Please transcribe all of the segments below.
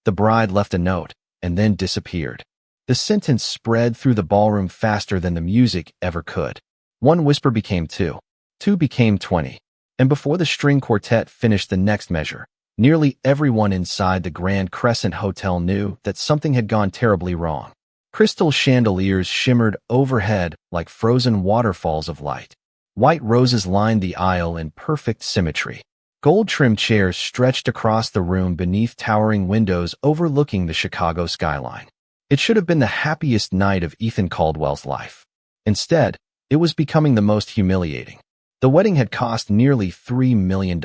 The bride left a note and then disappeared. The sentence spread through the ballroom faster than the music ever could. One whisper became two. Two became 20. And before the string quartet finished the next measure, nearly everyone inside the Grand Crescent Hotel knew that something had gone terribly wrong. Crystal chandeliers shimmered overhead like frozen waterfalls of light. White roses lined the aisle in perfect symmetry. Gold-trimmed chairs stretched across the room beneath towering windows overlooking the Chicago skyline. It should have been the happiest night of Ethan Caldwell's life. Instead, it was becoming the most humiliating. The wedding had cost nearly $3 million.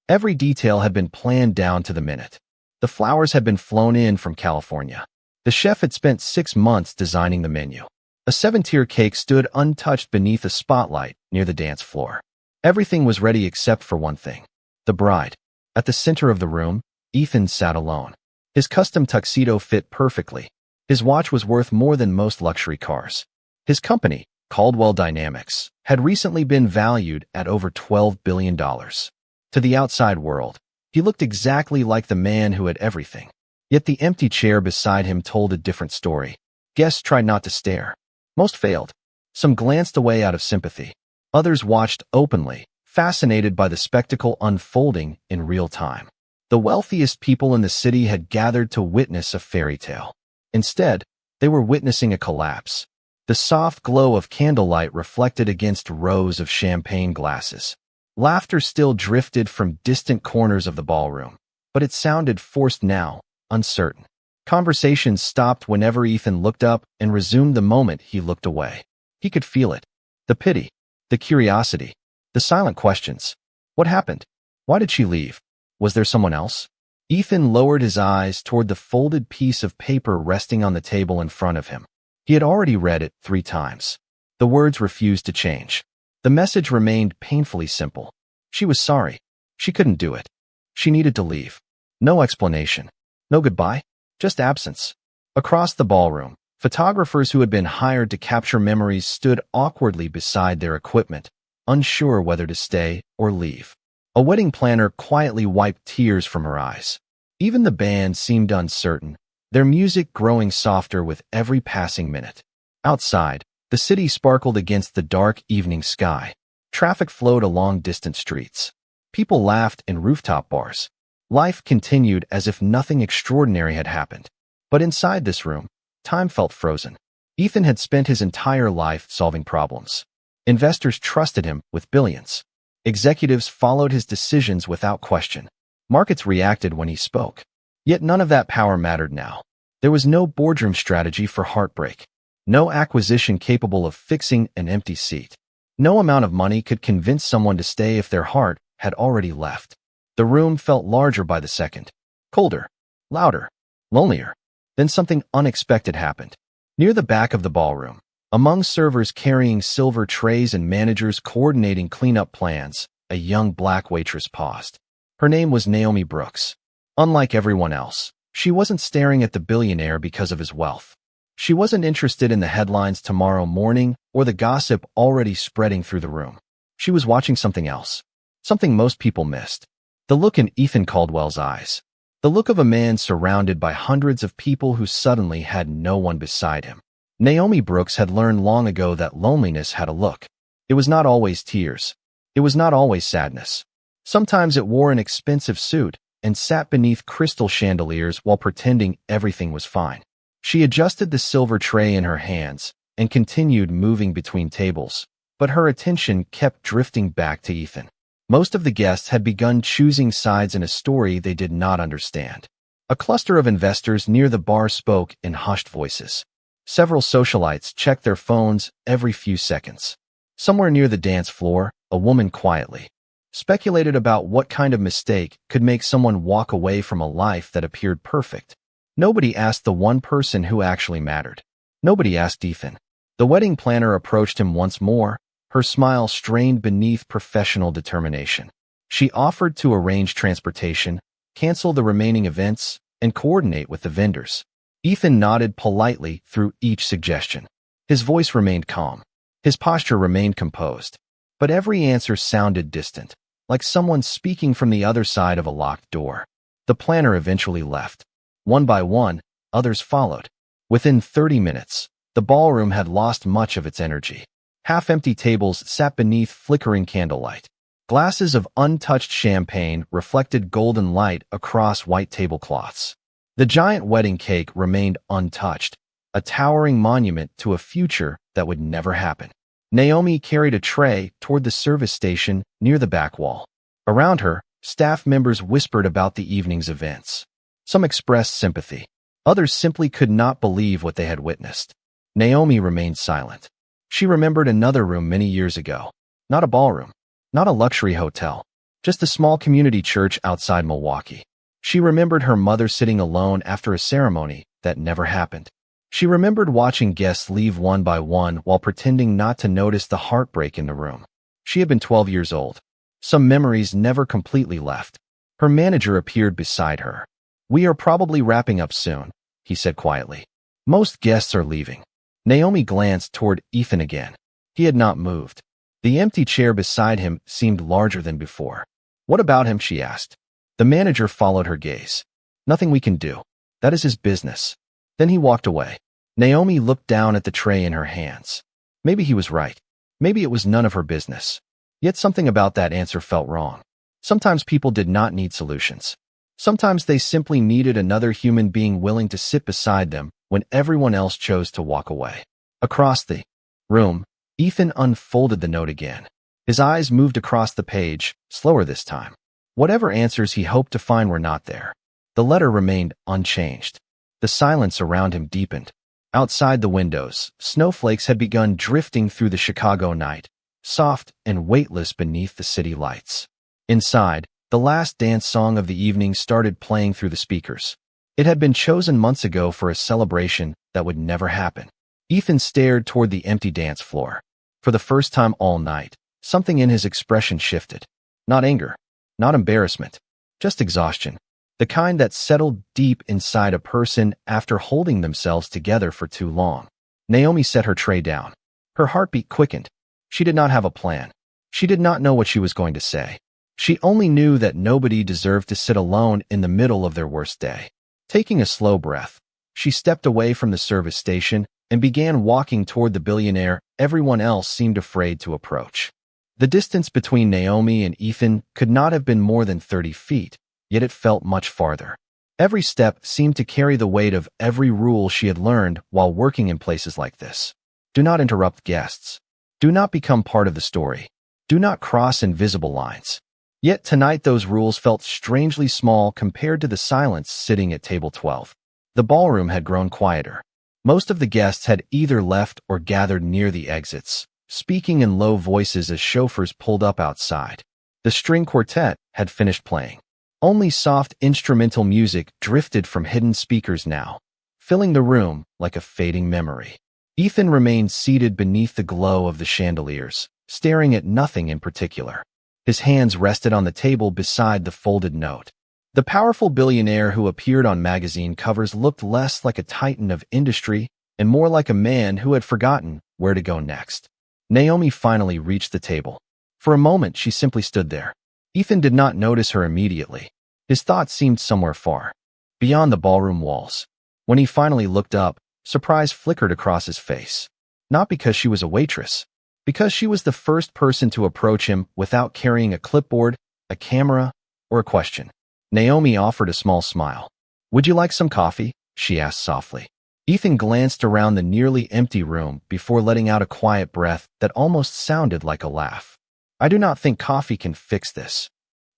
Every detail had been planned down to the minute. The flowers had been flown in from California. The chef had spent 6 months designing the menu. A 7-tier cake stood untouched beneath a spotlight near the dance floor. Everything was ready except for one thing: the bride. At the center of the room, Ethan sat alone. His custom tuxedo fit perfectly. His watch was worth more than most luxury cars. His company, Caldwell Dynamics, had recently been valued at over $12 billion. To the outside world, he looked exactly like the man who had everything. Yet the empty chair beside him told a different story. Guests tried not to stare. Most failed. Some glanced away out of sympathy. Others watched openly, fascinated by the spectacle unfolding in real time. The wealthiest people in the city had gathered to witness a fairy tale. Instead, they were witnessing a collapse. The soft glow of candlelight reflected against rows of champagne glasses. Laughter still drifted from distant corners of the ballroom, but it sounded forced now, uncertain. Conversations stopped whenever Ethan looked up and resumed the moment he looked away. He could feel it. The pity, the curiosity, the silent questions. What happened? Why did she leave? Was there someone else? Ethan lowered his eyes toward the folded piece of paper resting on the table in front of him. He had already read it 3 times. The words refused to change. The message remained painfully simple. She was sorry. She couldn't do it. She needed to leave. No explanation. No goodbye. Just absence. Across the ballroom, photographers who had been hired to capture memories stood awkwardly beside their equipment, unsure whether to stay or leave. A wedding planner quietly wiped tears from her eyes. Even the band seemed uncertain, their music growing softer with every passing minute. Outside, the city sparkled against the dark evening sky. Traffic flowed along distant streets. People laughed in rooftop bars. Life continued as if nothing extraordinary had happened. But inside this room, time felt frozen. Ethan had spent his entire life solving problems. Investors trusted him with billions. Executives followed his decisions without question. Markets reacted when he spoke. Yet none of that power mattered now. There was no boardroom strategy for heartbreak. No acquisition capable of fixing an empty seat. No amount of money could convince someone to stay if their heart had already left. The room felt larger by the second. Colder, louder, lonelier. Then something unexpected happened. Near the back of the ballroom, among servers carrying silver trays and managers coordinating cleanup plans, a young black waitress paused. Her name was Naomi Brooks. Unlike everyone else, she wasn't staring at the billionaire because of his wealth. She wasn't interested in the headlines tomorrow morning or the gossip already spreading through the room. She was watching something else. Something most people missed. The look in Ethan Caldwell's eyes. The look of a man surrounded by hundreds of people who suddenly had no one beside him. Naomi Brooks had learned long ago that loneliness had a look. It was not always tears. It was not always sadness. Sometimes it wore an expensive suit and sat beneath crystal chandeliers while pretending everything was fine. She adjusted the silver tray in her hands and continued moving between tables, but her attention kept drifting back to Ethan. Most of the guests had begun choosing sides in a story they did not understand. A cluster of investors near the bar spoke in hushed voices. Several socialites checked their phones every few seconds. Somewhere near the dance floor, a woman quietly speculated about what kind of mistake could make someone walk away from a life that appeared perfect. Nobody asked the one person who actually mattered. Nobody asked Ethan. The wedding planner approached him once more, her smile strained beneath professional determination. She offered to arrange transportation, cancel the remaining events, and coordinate with the vendors. Ethan nodded politely through each suggestion. His voice remained calm. His posture remained composed. But every answer sounded distant, like someone speaking from the other side of a locked door. The planner eventually left. One by one, others followed. Within 30 minutes, the ballroom had lost much of its energy. Half-empty tables sat beneath flickering candlelight. Glasses of untouched champagne reflected golden light across white tablecloths. The giant wedding cake remained untouched, a towering monument to a future that would never happen. Naomi carried a tray toward the service station near the back wall. Around her, staff members whispered about the evening's events. Some expressed sympathy. Others simply could not believe what they had witnessed. Naomi remained silent. She remembered another room many years ago. Not a ballroom, not a luxury hotel, just a small community church outside Milwaukee. She remembered her mother sitting alone after a ceremony that never happened. She remembered watching guests leave one by one while pretending not to notice the heartbreak in the room. She had been 12 years old. Some memories never completely left. Her manager appeared beside her. "We are probably wrapping up soon," he said quietly. "Most guests are leaving." Naomi glanced toward Ethan again. He had not moved. The empty chair beside him seemed larger than before. "What about him?" she asked. The manager followed her gaze. "Nothing we can do. That is his business." Then he walked away. Naomi looked down at the tray in her hands. Maybe he was right. Maybe it was none of her business. Yet something about that answer felt wrong. Sometimes people did not need solutions. Sometimes they simply needed another human being willing to sit beside them when everyone else chose to walk away. Across the room, Ethan unfolded the note again. His eyes moved across the page, slower this time. Whatever answers he hoped to find were not there. The letter remained unchanged. The silence around him deepened. Outside the windows, snowflakes had begun drifting through the Chicago night, soft and weightless beneath the city lights. Inside, the last dance song of the evening started playing through the speakers. It had been chosen months ago for a celebration that would never happen. Ethan stared toward the empty dance floor. For the first time all night, something in his expression shifted. Not anger, not embarrassment, just exhaustion. The kind that settled deep inside a person after holding themselves together for too long. Naomi set her tray down. Her heartbeat quickened. She did not have a plan. She did not know what she was going to say. She only knew that nobody deserved to sit alone in the middle of their worst day. Taking a slow breath, she stepped away from the service station and began walking toward the Billionaire everyone else seemed afraid to approach. The distance between Naomi and Ethan could not have been more than 30 feet. Yet it felt much farther. Every step seemed to carry the weight of every rule she had learned while working in places like this. Do not interrupt guests. Do not become part of the story. Do not cross invisible lines. Yet tonight those rules felt strangely small compared to the silence sitting at table 12. The ballroom had grown quieter. Most of the guests had either left or gathered near the exits, speaking in low voices as chauffeurs pulled up outside. The string quartet had finished playing. Only soft instrumental music drifted from hidden speakers now, filling the room like a fading memory. Ethan remained seated beneath the glow of the chandeliers, staring at nothing in particular. His hands rested on the table beside the folded note. The powerful billionaire who appeared on magazine covers looked less like a titan of industry and more like a man who had forgotten where to go next. Naomi finally reached the table. For a moment, she simply stood there. Ethan did not notice her immediately. His thoughts seemed somewhere far, beyond the ballroom walls. When he finally looked up, surprise flickered across his face. Not because she was a waitress, because she was the first person to approach him without carrying a clipboard, a camera, or a question. Naomi offered a small smile. "Would you like some coffee?" she asked softly. Ethan glanced around the nearly empty room before letting out a quiet breath that almost sounded like a laugh. "I do not think coffee can fix this."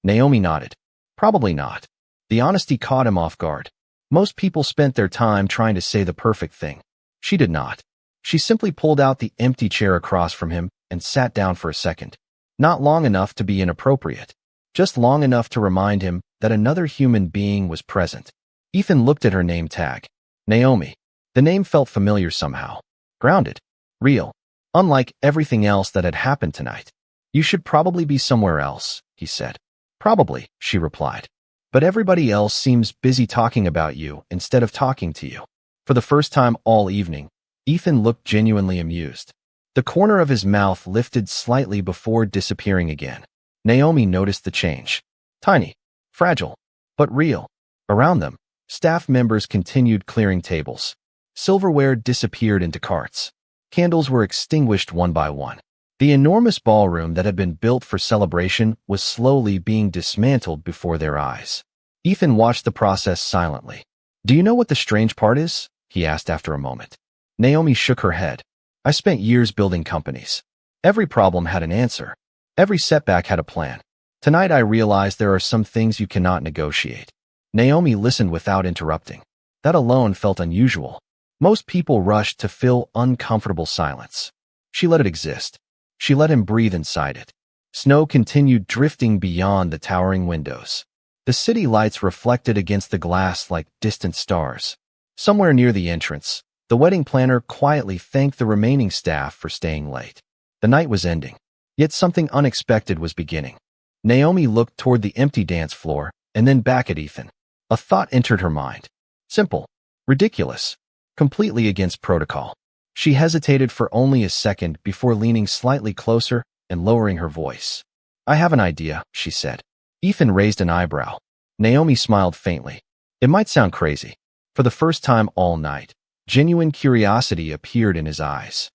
Naomi nodded. "Probably not." The honesty caught him off guard. Most people spent their time trying to say the perfect thing. She did not. She simply pulled out the empty chair across from him and sat down for a second. Not long enough to be inappropriate. Just long enough to remind him that another human being was present. Ethan looked at her name tag. Naomi. The name felt familiar somehow. Grounded. Real. Unlike everything else that had happened tonight. "You should probably be somewhere else," he said. "Probably," she replied. "But everybody else seems busy talking about you instead of talking to you." For the first time all evening, Ethan looked genuinely amused. The corner of his mouth lifted slightly before disappearing again. Naomi noticed the change. Tiny, fragile, but real. Around them, Staff members continued clearing tables. Silverware disappeared into carts. Candles were extinguished one by one. The enormous ballroom that had been built for celebration was slowly being dismantled before their eyes. Ethan watched the process silently. "Do you know what the strange part is?" he asked after a moment. Naomi shook her head. "I spent years building companies. Every problem had an answer. Every setback had a plan. Tonight I realized there are some things you cannot negotiate." Naomi listened without interrupting. That alone felt unusual. Most people rushed to fill uncomfortable silence. She let it exist. She let him breathe inside it. Snow continued drifting beyond the towering windows. The city lights reflected against the glass like distant stars. Somewhere near the entrance, the wedding planner quietly thanked the remaining staff for staying late. The night was ending, yet something unexpected was beginning. Naomi looked toward the empty dance floor and then back at Ethan. A thought entered her mind. Simple, ridiculous, completely against protocol. She hesitated for only a second before leaning slightly closer and lowering her voice. "I have an idea," she said. Ethan raised an eyebrow. Naomi smiled faintly. It might sound crazy. For the first time all night, genuine curiosity appeared in his eyes.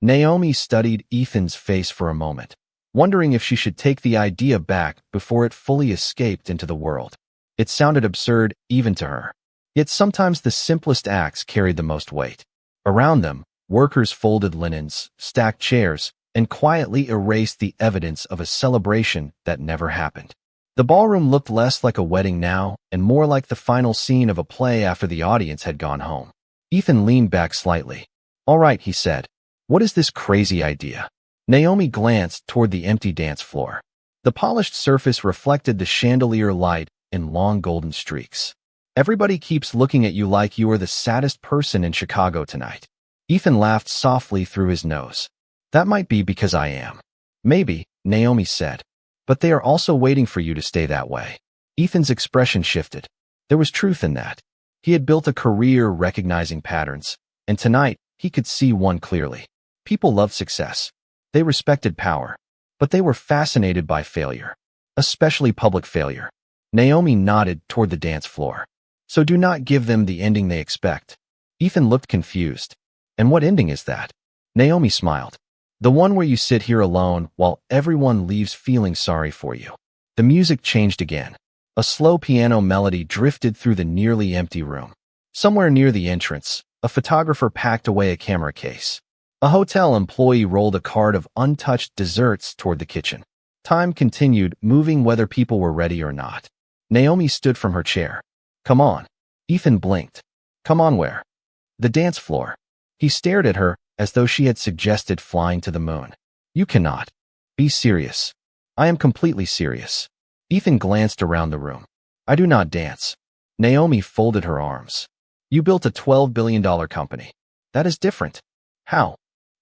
Naomi studied Ethan's face for a moment, wondering if she should take the idea back before it fully escaped into the world. It sounded absurd even to her. Yet sometimes the simplest acts carried the most weight. Around them, workers folded linens, stacked chairs, and quietly erased the evidence of a celebration that never happened. The ballroom looked less like a wedding now and more like the final scene of a play after the audience had gone home. Ethan leaned back slightly. "All right," he said. "What is this crazy idea?" Naomi glanced toward the empty dance floor. The polished surface reflected the chandelier light in long golden streaks. "Everybody keeps looking at you like you are the saddest person in Chicago tonight." Ethan laughed softly through his nose. "That might be because I am." "Maybe," Naomi said. "But they are also waiting for you to stay that way." Ethan's expression shifted. There was truth in that. He had built a career recognizing patterns, and tonight he could see one clearly. People loved success. They respected power. But they were fascinated by failure, especially public failure. Naomi nodded toward the dance floor. "So do not give them the ending they expect." Ethan looked confused. "And what ending is that?" Naomi smiled. "The one where you sit here alone while everyone leaves feeling sorry for you." The music changed again. A slow piano melody drifted through the nearly empty room. Somewhere near the entrance, a photographer packed away a camera case. A hotel employee rolled a cart of untouched desserts toward the kitchen. Time continued, moving whether people were ready or not. Naomi stood from her chair. "Come on." Ethan blinked. "Come on where?" "The dance floor." He stared at her as though she had suggested flying to the moon. "You cannot. Be serious." "I am completely serious." Ethan glanced around the room. "I do not dance." Naomi folded her arms. "You built a $12 billion company. That is different." "How?"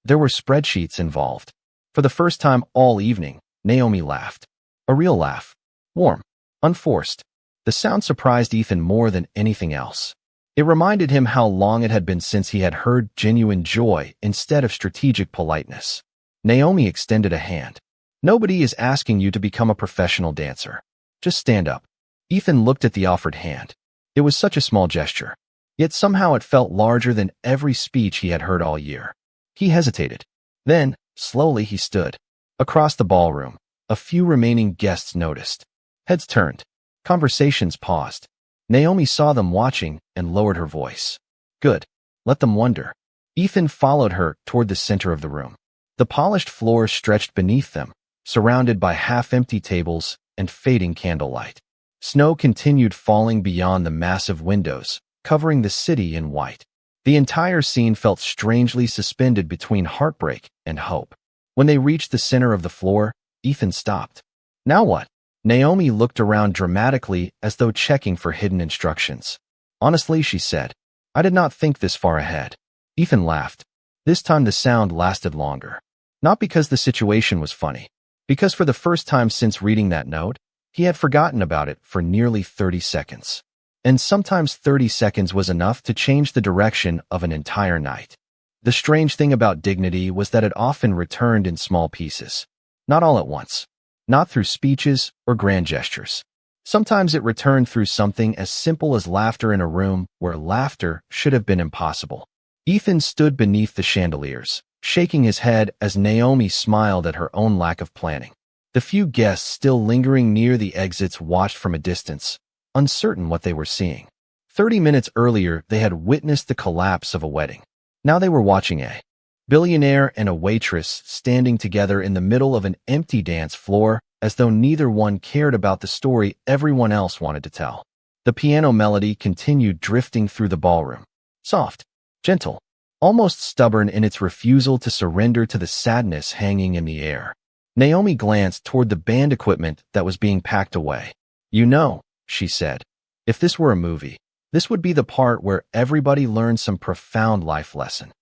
There were spreadsheets involved. For the first time all evening, Naomi laughed. A real laugh. Warm. Unforced. The sound surprised Ethan more than anything else. It reminded him how long it had been since he had heard genuine joy instead of strategic politeness. Naomi extended a hand. "Nobody is asking you to become a professional dancer. Just stand up." Ethan looked at the offered hand. It was such a small gesture. Yet somehow it felt larger than every speech he had heard all year. He hesitated. Then, slowly he stood. Across the ballroom, a few remaining guests noticed. Heads turned. Conversations paused. Naomi saw them watching and lowered her voice. "Good. Let them wonder." Ethan followed her toward the center of the room. The polished floor stretched beneath them, surrounded by half-empty tables and fading candlelight. Snow continued falling beyond the massive windows, covering the city in white. The entire scene felt strangely suspended between heartbreak and hope. When they reached the center of the floor, Ethan stopped. "Now what?" Naomi looked around dramatically as though checking for hidden instructions. "Honestly," she said, "I did not think this far ahead." Ethan laughed. This time the sound lasted longer. Not because the situation was funny, because for the first time since reading that note, he had forgotten about it for nearly 30 seconds. And sometimes 30 seconds was enough to change the direction of an entire night. The strange thing about dignity was that it often returned in small pieces. Not all at once. Not through speeches or grand gestures. Sometimes it returned through something as simple as laughter in a room where laughter should have been impossible. Ethan stood beneath the chandeliers, shaking his head as Naomi smiled at her own lack of planning. The few guests still lingering near the exits watched from a distance, uncertain what they were seeing. 30 minutes earlier, they had witnessed the collapse of a wedding. Now they were watching a billionaire and a waitress standing together in the middle of an empty dance floor, as though neither one cared about the story everyone else wanted to tell. The piano melody continued drifting through the ballroom. Soft, gentle, almost stubborn in its refusal to surrender to the sadness hanging in the air. Naomi glanced toward the band equipment that was being packed away. "You know," she said, "if this were a movie, this would be the part where everybody learned some profound life lesson."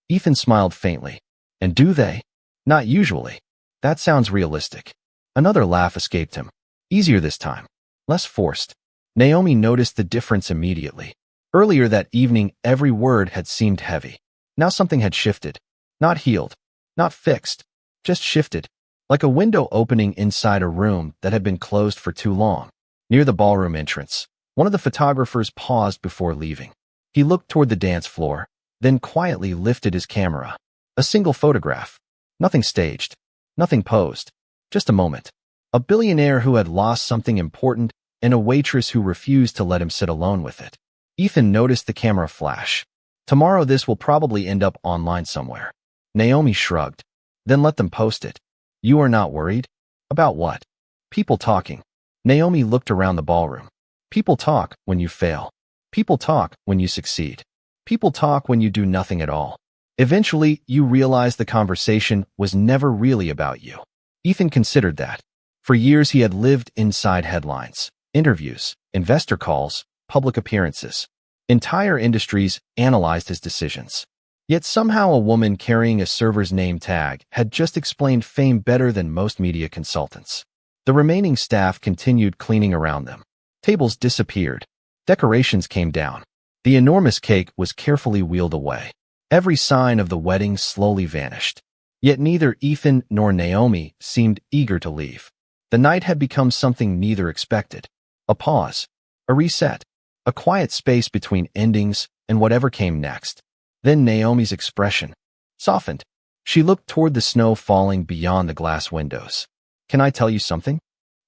Ethan smiled faintly. "And do they?" "Not usually. That sounds realistic." Another laugh escaped him. Easier this time. Less forced. Naomi noticed the difference immediately. Earlier that evening, every word had seemed heavy. Now something had shifted. Not healed. Not fixed. Just shifted. Like a window opening inside a room that had been closed for too long. Near the ballroom entrance, one of the photographers paused before leaving. He looked toward the dance floor, then quietly lifted his camera. A single photograph. Nothing staged. Nothing posed. Just a moment. A billionaire who had lost something important and a waitress who refused to let him sit alone with it. Ethan noticed the camera flash. "Tomorrow this will probably end up online somewhere." Naomi shrugged. "Then let them post it." "You are not worried?" "About what?" "People talking." Naomi looked around the ballroom. "People talk when you fail. People talk when you succeed. People talk when you do nothing at all. Eventually, you realize the conversation was never really about you." Ethan considered that. For years, he had lived inside headlines, interviews, investor calls, public appearances. Entire industries analyzed his decisions. Yet somehow a woman carrying a server's name tag had just explained fame better than most media consultants. The remaining staff continued cleaning around them. Tables disappeared. Decorations came down. The enormous cake was carefully wheeled away. Every sign of the wedding slowly vanished. Yet neither Ethan nor Naomi seemed eager to leave. The night had become something neither expected. A pause. A reset. A quiet space between endings and whatever came next. Then Naomi's expression softened. She looked toward the snow falling beyond the glass windows. "Can I tell you something?"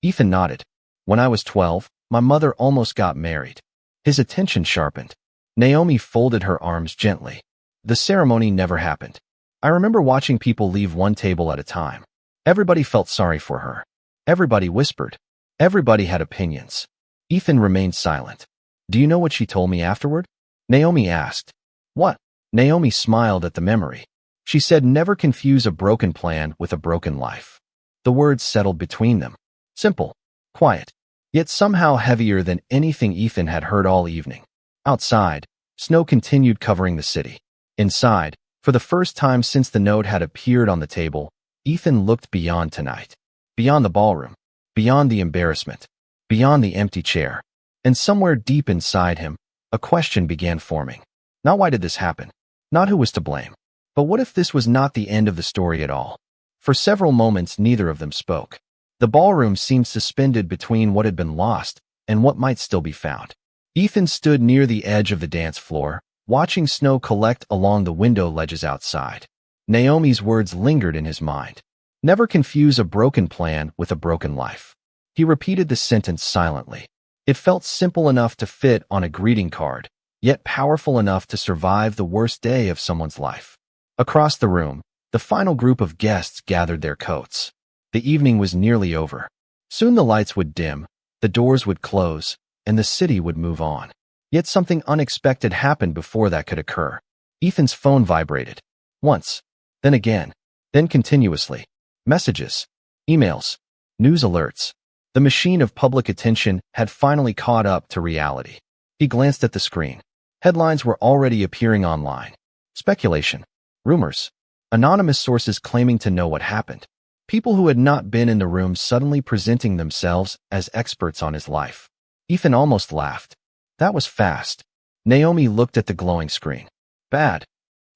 Ethan nodded. "When I was 12, my mother almost got married." His attention sharpened. Naomi folded her arms gently. "The ceremony never happened. I remember watching people leave one table at a time. Everybody felt sorry for her. Everybody whispered. Everybody had opinions." Ethan remained silent. "Do you know what she told me afterward?" Naomi asked. "What?" Naomi smiled at the memory. She said, "Never confuse a broken plan with a broken life." The words settled between them. Simple, quiet, yet somehow heavier than anything Ethan had heard all evening. Outside, snow continued covering the city. Inside, for the first time since the note had appeared on the table, Ethan looked beyond tonight. Beyond the ballroom. Beyond the embarrassment. Beyond the empty chair. And somewhere deep inside him, a question began forming. Not why did this happen? Not who was to blame. But what if this was not the end of the story at all? For several moments, neither of them spoke. The ballroom seemed suspended between what had been lost and what might still be found. Ethan stood near the edge of the dance floor, watching snow collect along the window ledges outside. Naomi's words lingered in his mind. Never confuse a broken plan with a broken life. He repeated the sentence silently. It felt simple enough to fit on a greeting card, yet powerful enough to survive the worst day of someone's life. Across the room, the final group of guests gathered their coats. The evening was nearly over. Soon the lights would dim, the doors would close, and the city would move on. Yet something unexpected happened before that could occur. Ethan's phone vibrated. Once, then again, then continuously. Messages, emails, news alerts. The machine of public attention had finally caught up to reality. He glanced at the screen. Headlines were already appearing online. Speculation, rumors, anonymous sources claiming to know what happened. People who had not been in the room suddenly presenting themselves as experts on his life. Ethan almost laughed. That was fast. Naomi looked at the glowing screen. Bad.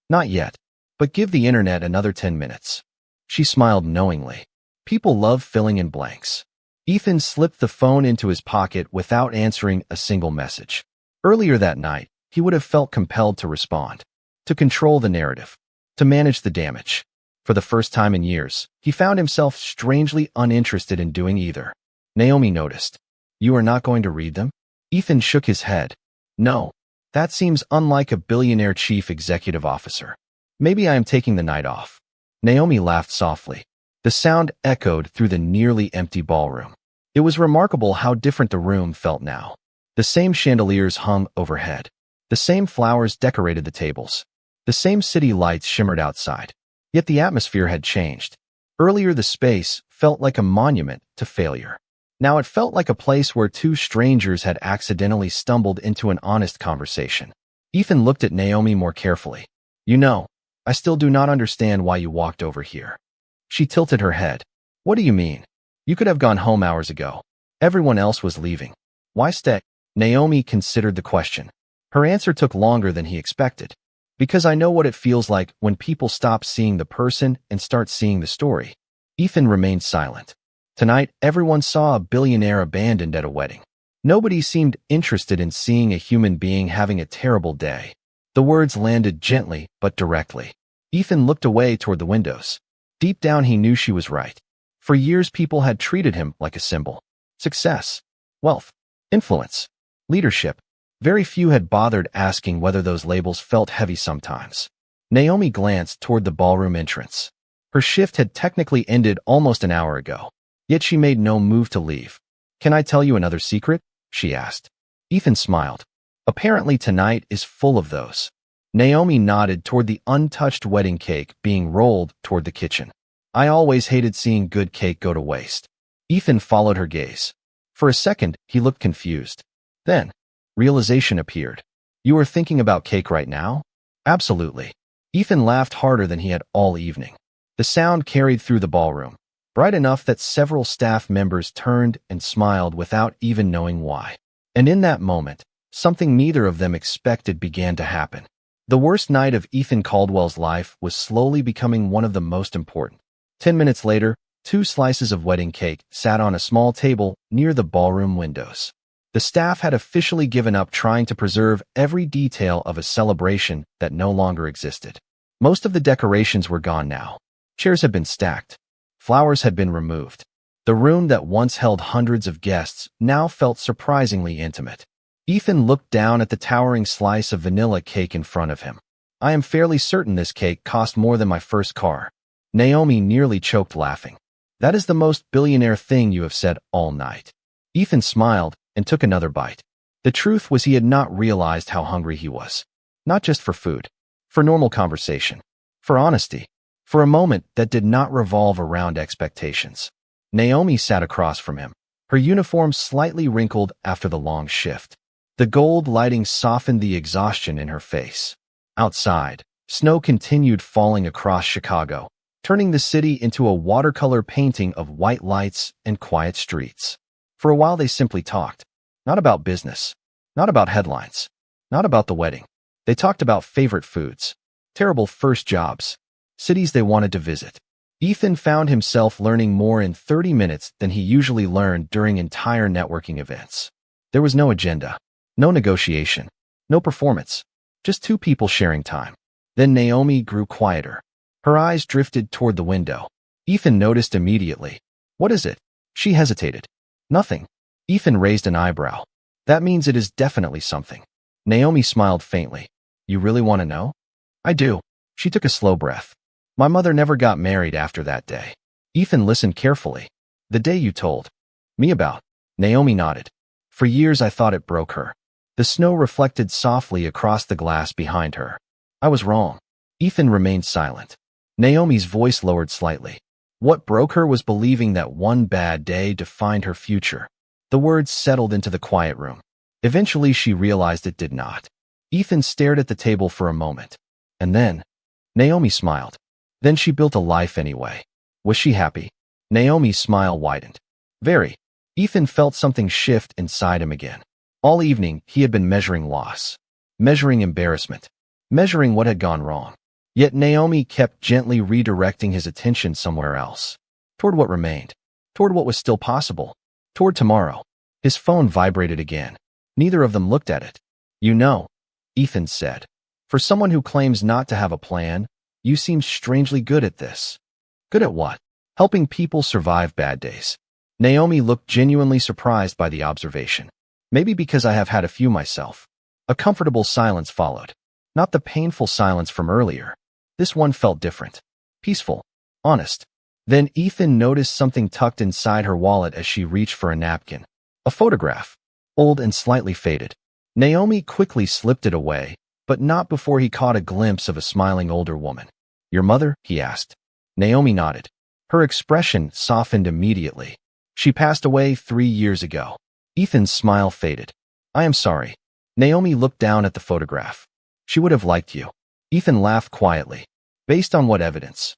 Not yet. But give the internet another 10 minutes. She smiled knowingly. People love filling in blanks. Ethan slipped the phone into his pocket without answering a single message. Earlier that night, he would have felt compelled to respond, to control the narrative, to manage the damage. For the first time in years, he found himself strangely uninterested in doing either. Naomi noticed. "You are not going to read them?" Ethan shook his head. "No. That seems unlike a billionaire chief executive officer. Maybe I am taking the night off." Naomi laughed softly. The sound echoed through the nearly empty ballroom. It was remarkable how different the room felt now. The same chandeliers hung overhead. The same flowers decorated the tables. The same city lights shimmered outside. Yet the atmosphere had changed. Earlier the space felt like a monument to failure. Now it felt like a place where two strangers had accidentally stumbled into an honest conversation. Ethan looked at Naomi more carefully. "You know, I still do not understand why you walked over here." She tilted her head. "What do you mean? You could have gone home hours ago. Everyone else was leaving. Why stay?" Naomi considered the question. Her answer took longer than he expected. "Because I know what it feels like when people stop seeing the person and start seeing the story." Ethan remained silent. Tonight, everyone saw a billionaire abandoned at a wedding. Nobody seemed interested in seeing a human being having a terrible day. The words landed gently but directly. Ethan looked away toward the windows. Deep down he knew she was right. For years people had treated him like a symbol. Success, wealth, influence, leadership. Very few had bothered asking whether those labels felt heavy sometimes. Naomi glanced toward the ballroom entrance. Her shift had technically ended almost an hour ago. Yet she made no move to leave. "Can I tell you another secret?" she asked. Ethan smiled. "Apparently tonight is full of those." Naomi nodded toward the untouched wedding cake being rolled toward the kitchen. "I always hated seeing good cake go to waste." Ethan followed her gaze. For a second, he looked confused. Then, realization appeared. "You are thinking about cake right now?" "Absolutely." Ethan laughed harder than he had all evening. The sound carried through the ballroom, bright enough that several staff members turned and smiled without even knowing why. And in that moment, something neither of them expected began to happen. The worst night of Ethan Caldwell's life was slowly becoming one of the most important. 10 minutes later, 2 slices of wedding cake sat on a small table near the ballroom windows. The staff had officially given up trying to preserve every detail of a celebration that no longer existed. Most of the decorations were gone now. Chairs had been stacked. Flowers had been removed. The room that once held hundreds of guests now felt surprisingly intimate. Ethan looked down at the towering slice of vanilla cake in front of him. "I am fairly certain this cake cost more than my first car." Naomi nearly choked laughing. "That is the most billionaire thing you have said all night." Ethan smiled and took another bite. The truth was he had not realized how hungry he was. Not just for food, for normal conversation, for honesty, for a moment that did not revolve around expectations. Naomi sat across from him, her uniform slightly wrinkled after the long shift. The gold lighting softened the exhaustion in her face. Outside, snow continued falling across Chicago, turning the city into a watercolor painting of white lights and quiet streets. For a while they simply talked. Not about business. Not about headlines. Not about the wedding. They talked about favorite foods. Terrible first jobs. Cities they wanted to visit. Ethan found himself learning more in 30 minutes than he usually learned during entire networking events. There was no agenda. No negotiation. No performance. Just 2 people sharing time. Then Naomi grew quieter. Her eyes drifted toward the window. Ethan noticed immediately. "What is it?" She hesitated. "Nothing." Ethan raised an eyebrow. "That means it is definitely something." Naomi smiled faintly. "You really want to know?" "I do." She took a slow breath. "My mother never got married after that day." Ethan listened carefully. "The day you told me about." Naomi nodded. "For years I thought it broke her." The snow reflected softly across the glass behind her. "I was wrong." Ethan remained silent. Naomi's voice lowered slightly. What broke her was believing that one bad day defined her future. The words settled into the quiet room. Eventually she realized it did not. Ethan stared at the table for a moment. And then, Naomi smiled. Then she built a life anyway. Was she happy? Naomi's smile widened. Very. Ethan felt something shift inside him again. All evening, he had been measuring loss, measuring embarrassment, measuring what had gone wrong. Yet Naomi kept gently redirecting his attention somewhere else, toward what remained, toward what was still possible. Toward tomorrow. His phone vibrated again. Neither of them looked at it. You know, Ethan said. For someone who claims not to have a plan, you seem strangely good at this. Good at what? Helping people survive bad days. Naomi looked genuinely surprised by the observation. Maybe because I have had a few myself. A comfortable silence followed. Not the painful silence from earlier. This one felt different. Peaceful. Honest. Then Ethan noticed something tucked inside her wallet as she reached for a napkin. A photograph. Old and slightly faded. Naomi quickly slipped it away, but not before he caught a glimpse of a smiling older woman. Your mother? He asked. Naomi nodded. Her expression softened immediately. She passed away 3 years ago. Ethan's smile faded. I am sorry. Naomi looked down at the photograph. She would have liked you. Ethan laughed quietly. Based on what evidence?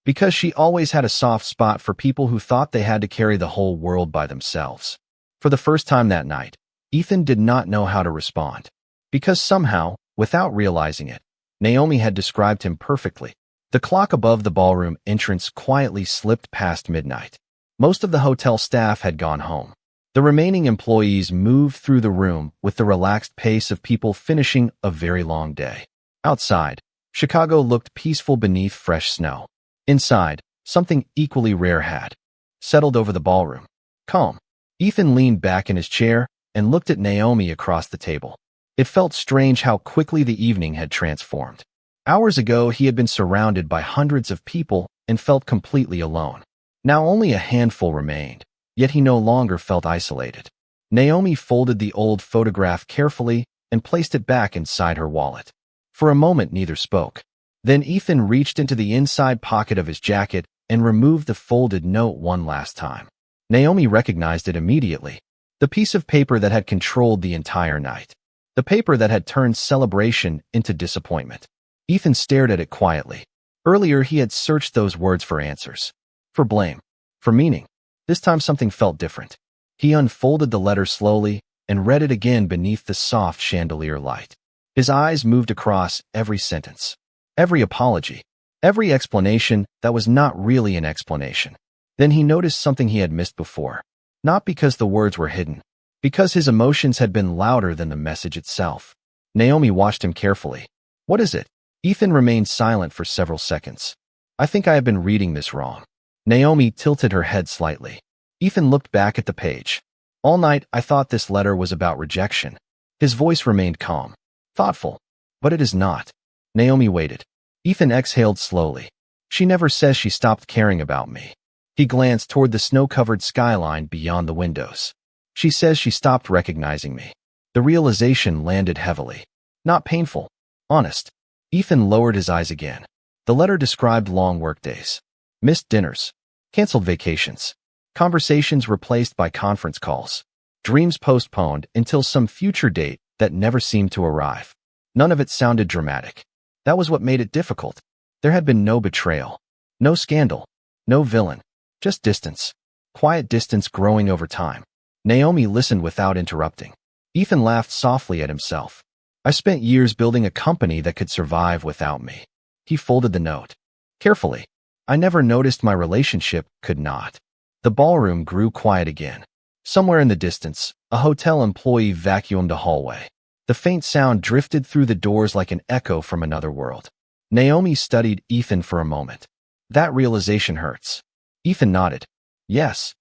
Because she always had a soft spot for people who thought they had to carry the whole world by themselves. For the first time that night, Ethan did not know how to respond. Because somehow, without realizing it, Naomi had described him perfectly. The clock above the ballroom entrance quietly slipped past midnight. Most of the hotel staff had gone home. The remaining employees moved through the room with the relaxed pace of people finishing a very long day. Outside, Chicago looked peaceful beneath fresh snow. Inside, something equally rare had settled over the ballroom. Calm. Ethan leaned back in his chair and looked at Naomi across the table. It felt strange how quickly the evening had transformed. Hours ago, he had been surrounded by hundreds of people and felt completely alone. Now only a handful remained, yet he no longer felt isolated. Naomi folded the old photograph carefully and placed it back inside her wallet. For a moment, neither spoke. Then Ethan reached into the inside pocket of his jacket and removed the folded note one last time. Naomi recognized it immediately. The piece of paper that had controlled the entire night. The paper that had turned celebration into disappointment. Ethan stared at it quietly. Earlier, he had searched those words for answers. For blame. For meaning. This time something felt different. He unfolded the letter slowly and read it again beneath the soft chandelier light. His eyes moved across every sentence. Every apology. Every explanation that was not really an explanation. Then he noticed something he had missed before. Not because the words were hidden. Because his emotions had been louder than the message itself. Naomi watched him carefully. What is it? Ethan remained silent for several seconds. I think I have been reading this wrong. Naomi tilted her head slightly. Ethan looked back at the page. All night, I thought this letter was about rejection. His voice remained calm. Thoughtful. But it is not. Naomi waited. Ethan exhaled slowly. She never says she stopped caring about me. He glanced toward the snow-covered skyline beyond the windows. She says she stopped recognizing me. The realization landed heavily. Not painful. Honest. Ethan lowered his eyes again. The letter described long workdays. Missed dinners. Canceled vacations. Conversations replaced by conference calls. Dreams postponed until some future date that never seemed to arrive. None of it sounded dramatic. That was what made it difficult. There had been no betrayal. No scandal. No villain. Just distance. Quiet distance growing over time. Naomi listened without interrupting. Ethan laughed softly at himself. I spent years building a company that could survive without me. He folded the note. Carefully. I never noticed my relationship could not. The ballroom grew quiet again. Somewhere in the distance, a hotel employee vacuumed a hallway. The faint sound drifted through the doors like an echo from another world. Naomi studied Ethan for a moment. That realization hurts. Ethan nodded. Yes.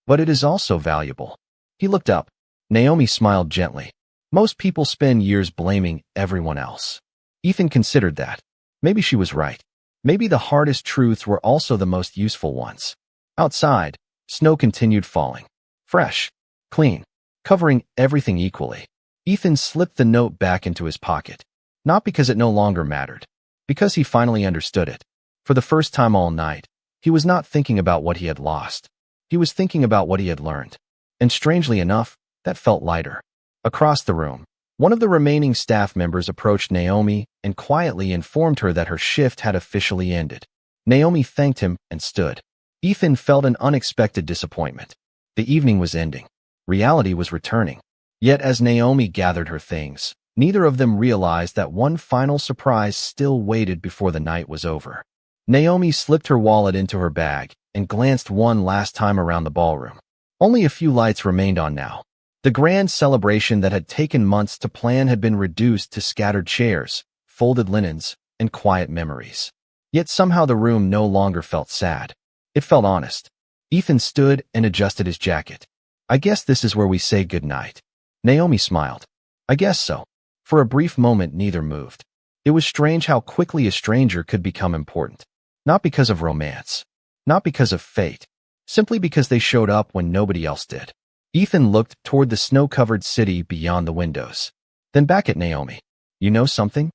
But it is also valuable. He looked up. Naomi smiled gently. Most people spend years blaming everyone else. Ethan considered that. Maybe she was right. Maybe the hardest truths were also the most useful ones. Outside, snow continued falling. Fresh. Clean. Covering everything equally. Ethan slipped the note back into his pocket. Not because it no longer mattered. Because he finally understood it. For the first time all night, he was not thinking about what he had lost. He was thinking about what he had learned. And strangely enough, that felt lighter. Across the room, one of the remaining staff members approached Naomi and quietly informed her that her shift had officially ended. Naomi thanked him and stood. Ethan felt an unexpected disappointment. The evening was ending. Reality was returning. Yet as Naomi gathered her things, neither of them realized that one final surprise still waited before the night was over. Naomi slipped her wallet into her bag and glanced one last time around the ballroom. Only a few lights remained on now. The grand celebration that had taken months to plan had been reduced to scattered chairs, folded linens, and quiet memories. Yet somehow the room no longer felt sad. It felt honest. Ethan stood and adjusted his jacket. I guess this is where we say goodnight. Naomi smiled. I guess so. For a brief moment, neither moved. It was strange how quickly a stranger could become important. Not because of romance. Not because of fate. Simply because they showed up when nobody else did. Ethan looked toward the snow-covered city beyond the windows. Then back at Naomi. You know something?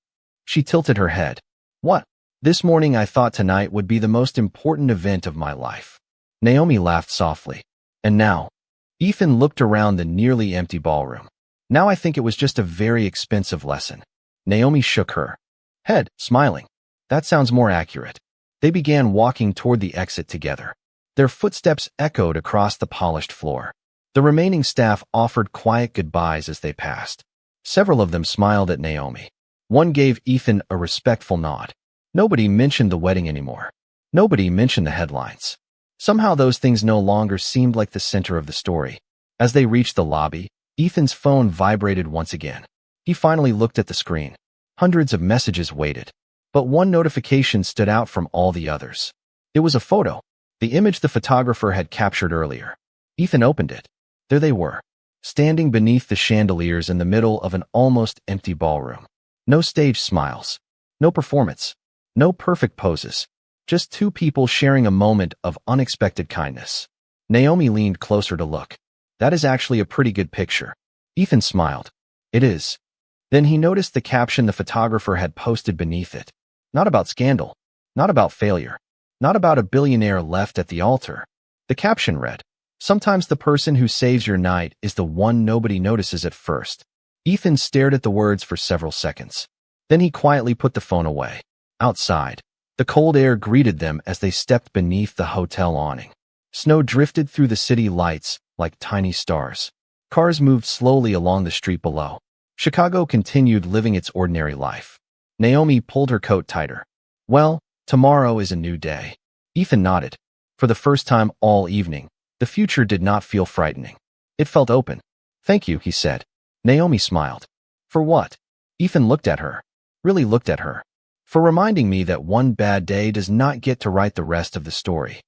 She tilted her head. What? This morning I thought tonight would be the most important event of my life. Naomi laughed softly. And now? Ethan looked around the nearly empty ballroom. Now I think it was just a very expensive lesson. Naomi shook her head, smiling. That sounds more accurate. They began walking toward the exit together. Their footsteps echoed across the polished floor. The remaining staff offered quiet goodbyes as they passed. Several of them smiled at Naomi. One gave Ethan a respectful nod. Nobody mentioned the wedding anymore. Nobody mentioned the headlines. Somehow those things no longer seemed like the center of the story. As they reached the lobby, Ethan's phone vibrated once again. He finally looked at the screen. Hundreds of messages waited. But one notification stood out from all the others. It was a photo. The image the photographer had captured earlier. Ethan opened it. There they were, standing beneath the chandeliers in the middle of an almost empty ballroom. No stage smiles. No performance. No perfect poses. Just two people sharing a moment of unexpected kindness. Naomi leaned closer to look. That is actually a pretty good picture. Ethan smiled. It is. Then he noticed the caption the photographer had posted beneath it. Not about scandal. Not about failure. Not about a billionaire left at the altar. The caption read, sometimes the person who saves your night is the one nobody notices at first. Ethan stared at the words for several seconds. Then he quietly put the phone away. Outside, the cold air greeted them as they stepped beneath the hotel awning. Snow drifted through the city lights like tiny stars. Cars moved slowly along the street below. Chicago continued living its ordinary life. Naomi pulled her coat tighter. Well, tomorrow is a new day. Ethan nodded. For the first time all evening, the future did not feel frightening. It felt open. Thank you, he said. Naomi smiled. For what? Ethan looked at her. Really looked at her. For reminding me that one bad day does not get to write the rest of the story.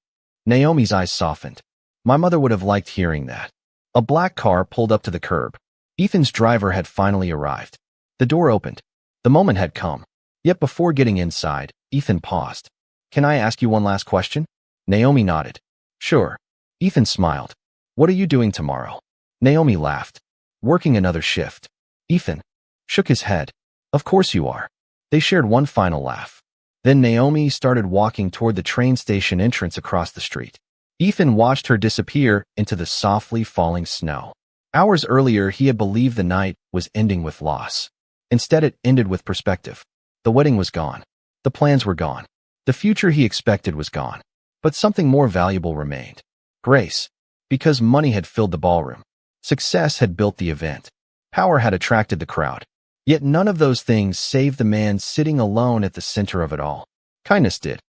Naomi's eyes softened. My mother would have liked hearing that. A black car pulled up to the curb. Ethan's driver had finally arrived. The door opened. The moment had come. Yet before getting inside, Ethan paused. Can I ask you one last question? Naomi nodded. Sure. Ethan smiled. What are you doing tomorrow? Naomi laughed. Working another shift. Ethan shook his head. Of course you are. They shared one final laugh. Then Naomi started walking toward the train station entrance across the street. Ethan watched her disappear into the softly falling snow. Hours earlier, he had believed the night was ending with loss. Instead, it ended with perspective. The wedding was gone. The plans were gone. The future he expected was gone. But something more valuable remained. Grace. Because money had filled the ballroom. Success had built the event. Power had attracted the crowd. Yet none of those things saved the man sitting alone at the center of it all. Kindness did.